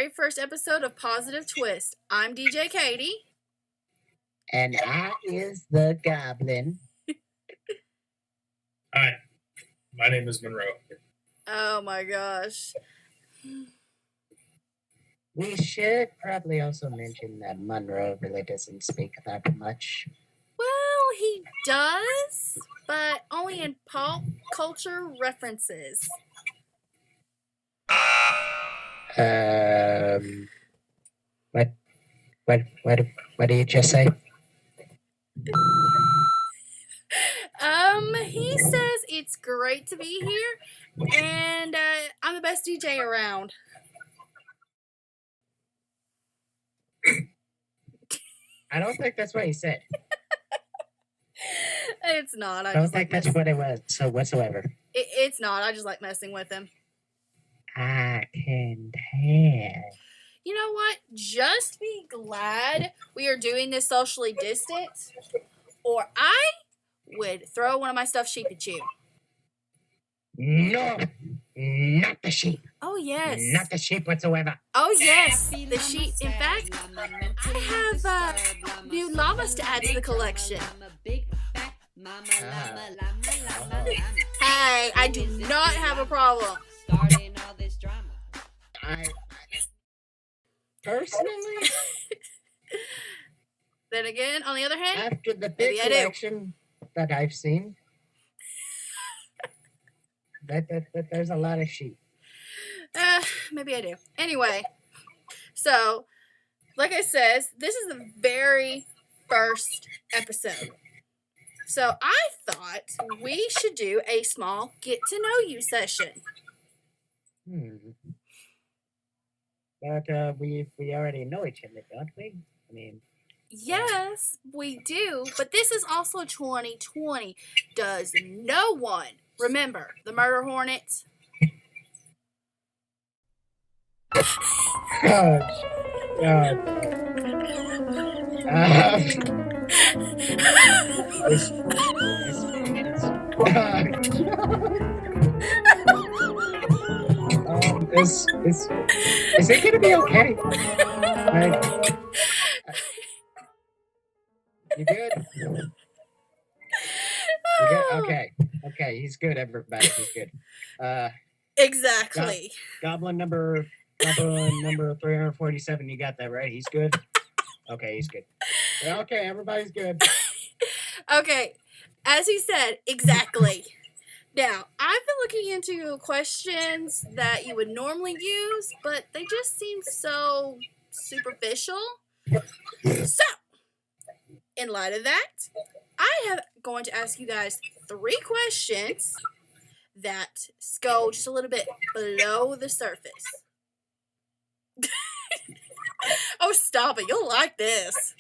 very first episode of Positive Twist. I'm DJKatie. And I is the Goblin. Hi, my name is Munroe. Oh my gosh. We should probably also mention that Munroe really doesn't speak that much. Well, he does, but only in pop culture references. What do you just say? He says it's great to be here, and I'm the best DJ around. I don't think that's what he said. It's not. I don't think that's what it was, so whatsoever. It's not. I just like messing with him. I can tell. You know what? Just be glad we are doing this socially distant, or I would throw one of my stuffed sheep at you. No, not the sheep. Oh, yes. Not the sheep whatsoever. Oh, yes, the sheep. In fact, I have new llamas to add to the collection. Hey, I do not have a problem. I personally, Then again, on the other hand, after the big collection that I've seen, that there's a lot of sheep. maybe I do. Anyway, so, like I said, this is the very first episode. So I thought we should do a small get-to-know-you session. But we already know each other, don't we? I mean... Yes, we do. But this is also 2020. Does no one remember the murder hornets? Is it gonna be okay? You good? Okay, he's good, everybody. He's good. Exactly. Goblin number 347, you got that right? He's good? Okay, he's good. Okay, everybody's good. Okay, as he said, exactly. Now, I've been looking into questions that you would normally use, but they just seem so superficial. So, in light of that, I am going to ask you guys 3 questions that go just a little bit below the surface. Oh, stop it. You'll like this.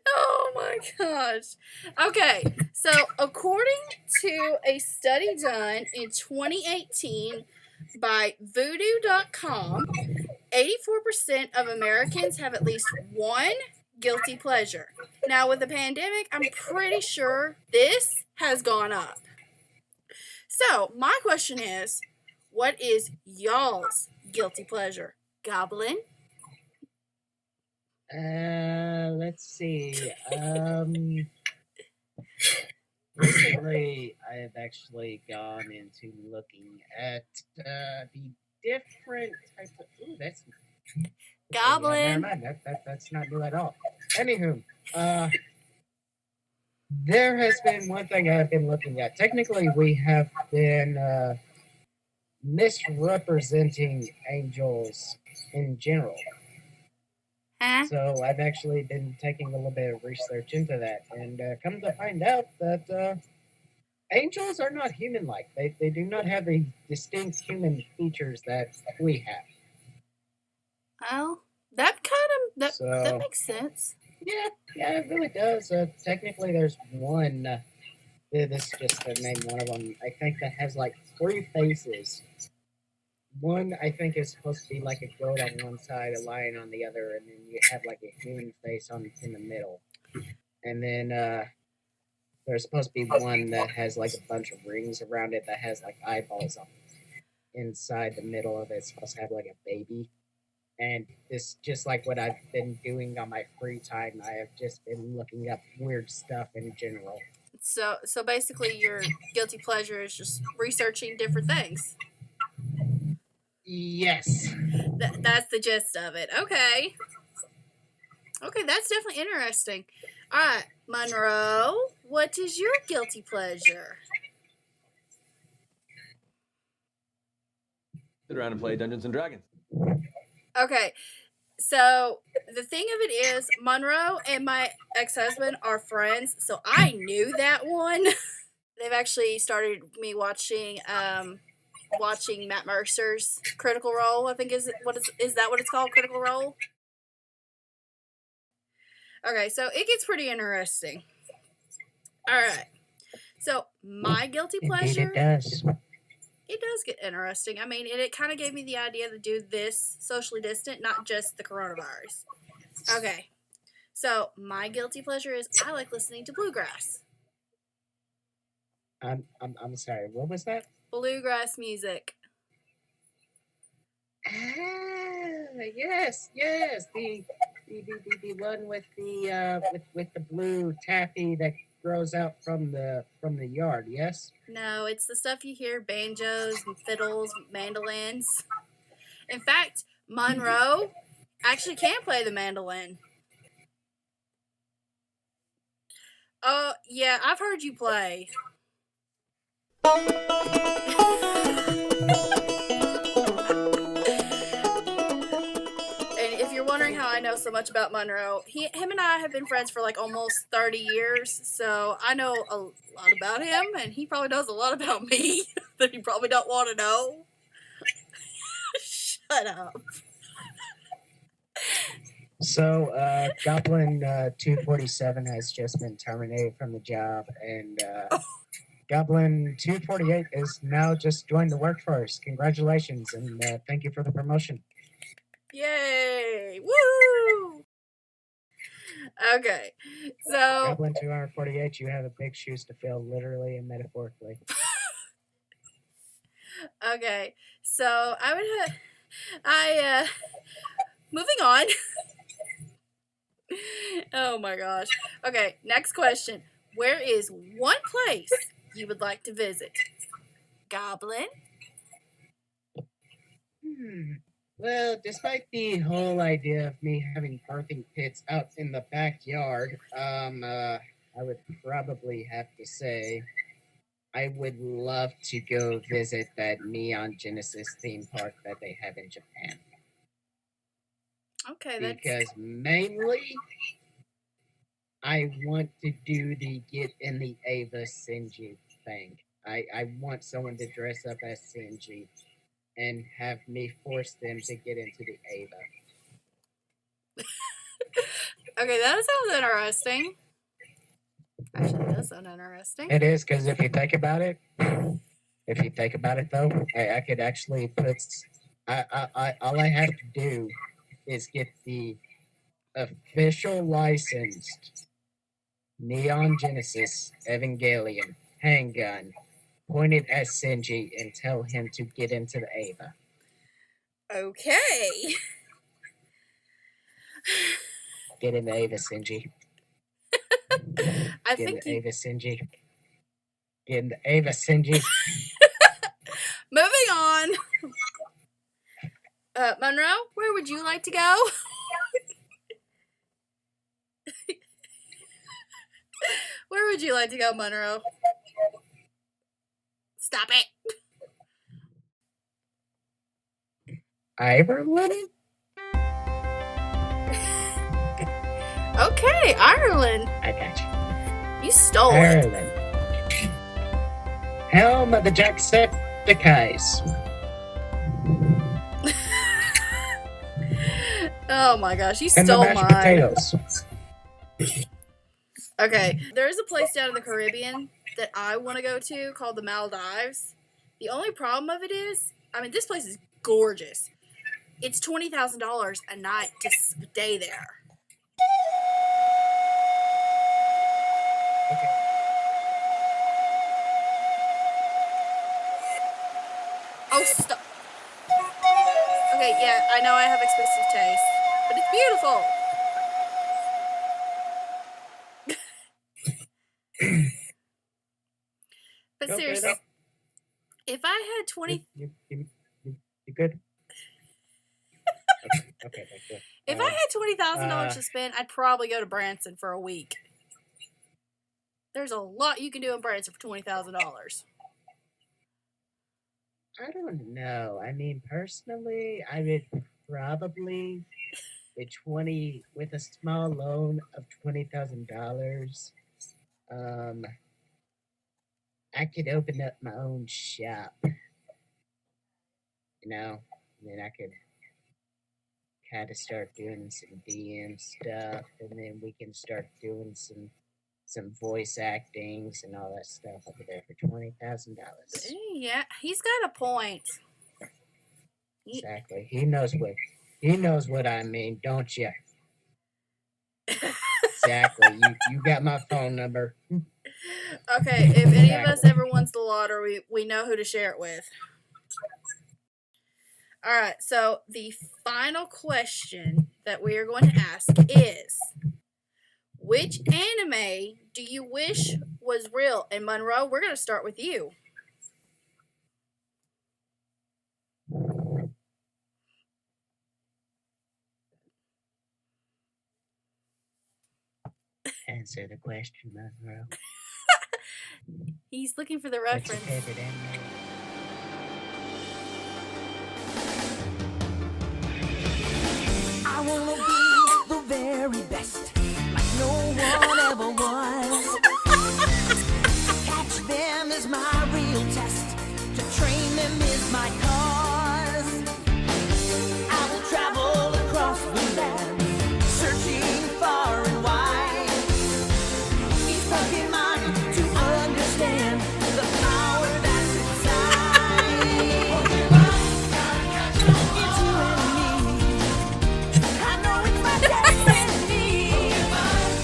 Oh my gosh. Okay, so according to a study done in 2018 by voodoo.com, 84% of Americans have at least one guilty pleasure. Now, with the pandemic, I'm pretty sure this has gone up. So, my question is, what is y'all's guilty pleasure? Goblin? Let's see. Recently, I have actually gone into looking at the different types of... Ooh, that's... Goblin. Never mind. That's not new at all. Anywho, there has been one thing I've been looking at. Technically, we have been misrepresenting angels in general. Huh? So I've actually been taking a little bit of research into that, and come to find out that angels are not human-like. They do not have the distinct human features that we have. Well, that makes sense. Yeah, it really does. Technically, there's one. This is just to name one of them. I think that has like 3 faces. One, I think, is supposed to be like a goat on one side, a lion on the other, and then you have like a human face in the middle. And then there's supposed to be one that has like a bunch of rings around it that has like eyeballs on it. inside the middle of it. It's supposed to have like a baby. And this just like what I've been doing on my free time. I have just been looking up weird stuff in general. So basically, your guilty pleasure is just researching different things. Yes. That's the gist of it. Okay. Okay, that's definitely interesting. All right, Munroe, what is your guilty pleasure? Sit around and play Dungeons and Dragons. Okay, so the thing of it is, Munroe and my ex-husband are friends, so I knew that one. They've actually started me watching Matt Mercer's Critical Role. I think is that what it's called? Critical Role. Okay, so it gets pretty interesting. All right, so my guilty pleasure. Indeed it does. It does get interesting. I mean, it kind of gave me the idea to do this socially distant, not just the coronavirus. Okay, so my guilty pleasure is I like listening to bluegrass. I'm sorry. What was that? Bluegrass music. Yes. The one with the blue taffy that grows out from the yard. Yes. No, it's the stuff you hear: banjos, fiddles, mandolins. In fact, Munroe actually can play the mandolin. Yeah, I've heard you play. Wondering how I know so much about Munroe. Him and I have been friends for like almost 30 years, so I know a lot about him, and he probably knows a lot about me that you probably don't want to know. Shut up. So, Goblin 247 has just been terminated from the job, and Goblin 248 is now just joined the workforce. Congratulations, and thank you for the promotion. Yay! Woo! Okay, so Goblin 248, you have a big shoes to fill, literally and metaphorically. Okay, so moving on. Oh my gosh. Okay, next question. Where is one place you would like to visit? Goblin? Well, despite the whole idea of me having birthing pits out in the backyard, I would probably have to say I would love to go visit that Neon Genesis theme park that they have in Japan. Okay, because mainly I want to do the get in the Ava Senji thing. I want someone to dress up as Senji and have me force them to get into the Ava. Okay, that sounds interesting. Actually, that does sound interesting. It is, because if you think about it, though, I could actually put. All I have to do is get the official licensed Neon Genesis Evangelion handgun pointed at Senji and tell him to get into the Ava. Okay. Get in the Ava, Senji. I Get think in the Ava, Senji. Get in the Ava, Senji. Moving on. Munroe, where would you like to go? Where would you like to go, Munroe? Stop it. Ireland? Okay, Ireland. I got you. You stole Ireland. it. Helm of the Jacksepticeye's. Oh my gosh, you And the stole mashed mine. potatoes. Okay, there is a place down in the Caribbean that I want to go to called the Maldives. The only problem of it is, I mean, this place is gorgeous. It's $20,000 a night to stay there. Okay. Oh, stop. Okay, yeah, I know I have expensive taste, but it's beautiful. But Okay, seriously, then. if I had 20, You good? Okay, thank you. if I had $20,000 to spend, I'd probably go to Branson for a week. There's a lot you can do in Branson for $20,000. I don't know. I mean, personally, I would probably with a small loan of $20,000. I could open up my own shop. You know, and then I could kind of start doing some DM stuff, and then we can start doing some voice actings and all that stuff over there for $20,000. Yeah, he's got a point. Exactly. He knows what I mean, don't you? Exactly. You got my phone number. Okay, if any of us ever wins the lottery, we know who to share it with. All right, so the final question that we are going to ask is, which anime do you wish was real? And Munroe, we're going to start with you. Answer the question, Munroe. He's looking for the What's your reference. favorite anime? I wanna be the very best, like no one ever was. Catch them is my real test, to train them is my cause. I will travel across the land, searching far and wide. Each Pokemon to understand the power that's inside. It's you and me. I know it's my destiny.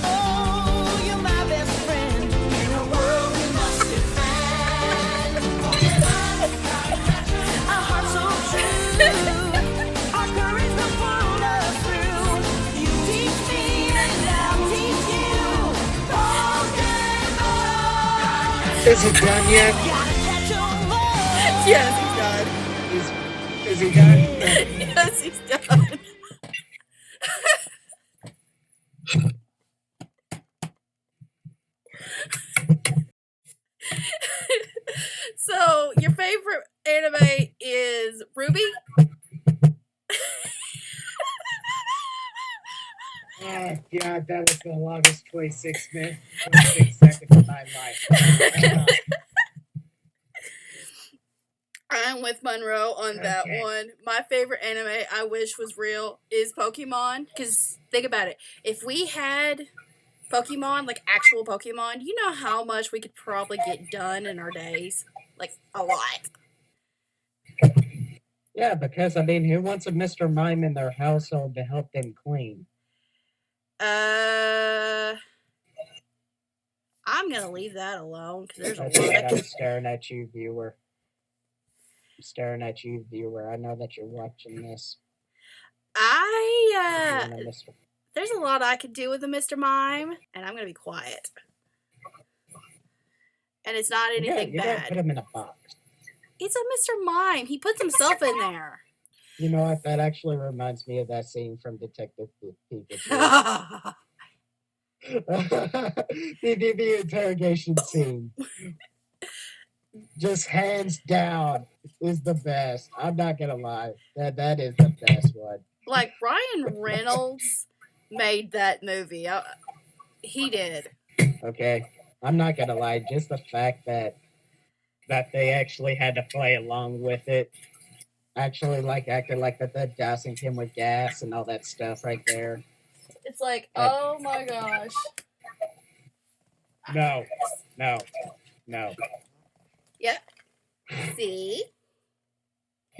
Oh, you're my best friend in a world we must defend. Our hearts so true, our courage will pull us through. You teach me and I'll teach you. Pokemon. Is it done yet? Gotta catch 'em all. Yes, he's done. Is he done? Yes, he's done. So, your favorite anime is Ruby? Oh, God, that was the longest 26 seconds of my life. I'm with Munroe on that Okay. one. My favorite anime I wish was real is Pokemon. Because think about it. If we had Pokemon, like actual Pokemon, you know how much we could probably get done in our days? Like, a lot. Yeah, because, I mean, who wants a Mr. Mime in their household to help them clean? I'm going to leave that alone. Because there's a That's right, lot I'm of... staring at you, viewer. I'm staring at you, viewer. I know that you're watching this. You want a Mr. There's a lot I could do with a Mr. Mime, and I'm going to be quiet. And it's not anything You gotta put bad. him in a box. It's a Mr. Mime. He puts himself in there. You know what? That actually reminds me of that scene from Detective Pikachu. the interrogation scene. Just hands down is the best. I'm not gonna lie. That is the best one. Like, Ryan Reynolds made that movie. He did. Okay. I'm not gonna lie, just the fact that they actually had to play along with it. Actually, like, acted like that they're dousing him with gas and all that stuff right there. It's like, oh my gosh. No. Yeah. See?